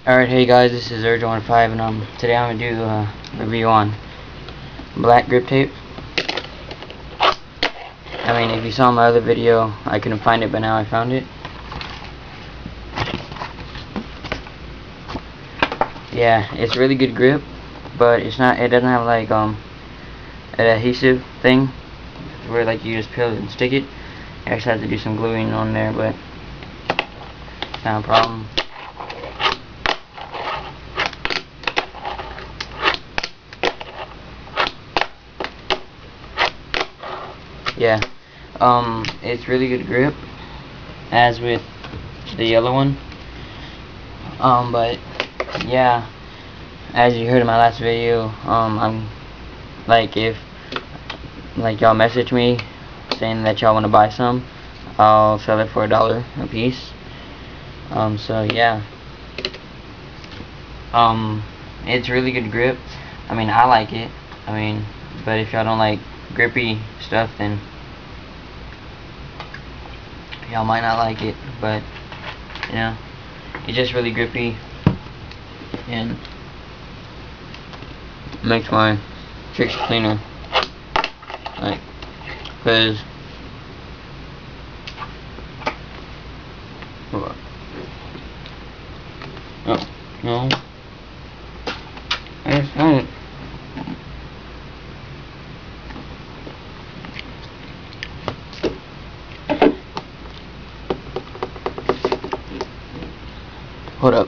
Alright, hey guys, this is Urge15 and today I'm gonna do a review on black grip tape. I mean, if you saw my other video, I couldn't find it, but now I found it. Yeah, it's really good grip, but it doesn't have like an adhesive thing where like you just peel it and stick it. I actually have to do some gluing on there, but it's not a problem. Yeah, it's really good grip, as with the yellow one. But yeah, as you heard in my last video, I'm like, if like y'all message me saying that y'all want to buy some, I'll sell it for $1 a piece. So yeah, it's really good grip. I mean, I like it. I mean, but if y'all don't like grippy stuff, then y'all might not like it. But you know, it's just really grippy and makes my tricks cleaner. Like, cause oh no, I just found it. Hold up.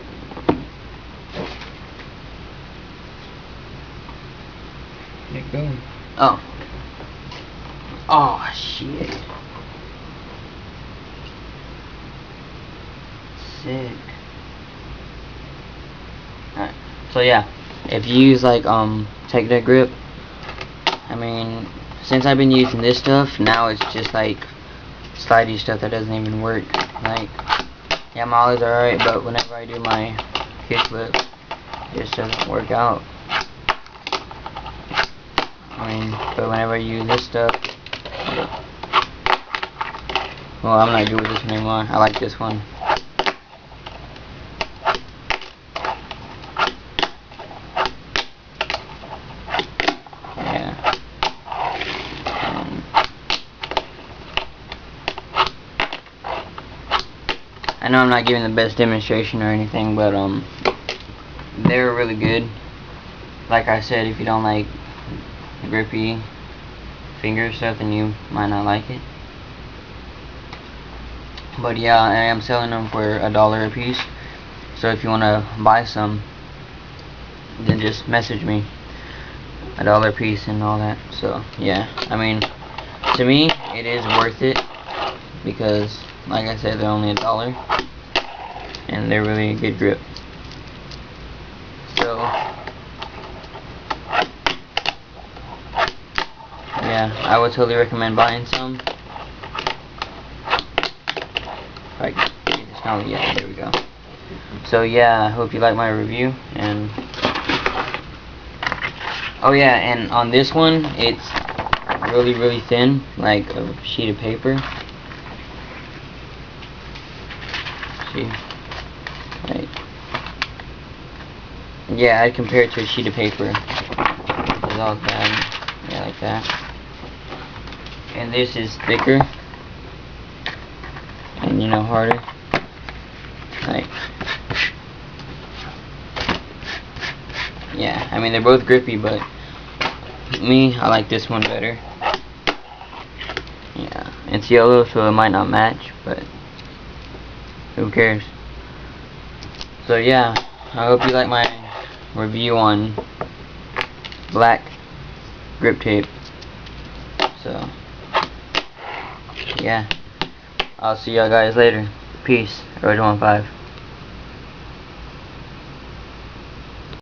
Where'd it go? Oh. Oh shit. Sick. Alright. So yeah, if you use like Tech-Deck grip, I mean, since I've been using this stuff, now it's just like slidey stuff that doesn't even work. Like, yeah, my ollies are alright, but whenever I do my kickflip, it just doesn't work out. I mean, but whenever you use this stuff, well, I'm not good with this one anymore. I like this one. Yeah. I know I'm not giving the best demonstration or anything, but they're really good. Like I said, if you don't like grippy finger stuff, then you might not like it. But yeah, I am selling them for $1 a piece. So if you want to buy some, then just message me. $1 a piece and all that. So yeah, I mean, to me it is worth it, because like I said, they're only $1 and they're really a good grip. So yeah, I would totally recommend buying some. Right, yeah, there we go. So yeah, I hope you like my review. And oh yeah, and on this one, it's really thin, like a sheet of paper. See, like, yeah, I'd compare it to a sheet of paper. It's all bad, yeah, like that. And this is thicker, and you know, harder. Like, yeah, I mean, they're both grippy, but me, I like this one better. Yeah, it's yellow, so it might not match, but who cares? So yeah, I hope you like my review on black grip tape. So yeah, I'll see y'all guys later. Peace. Urge15.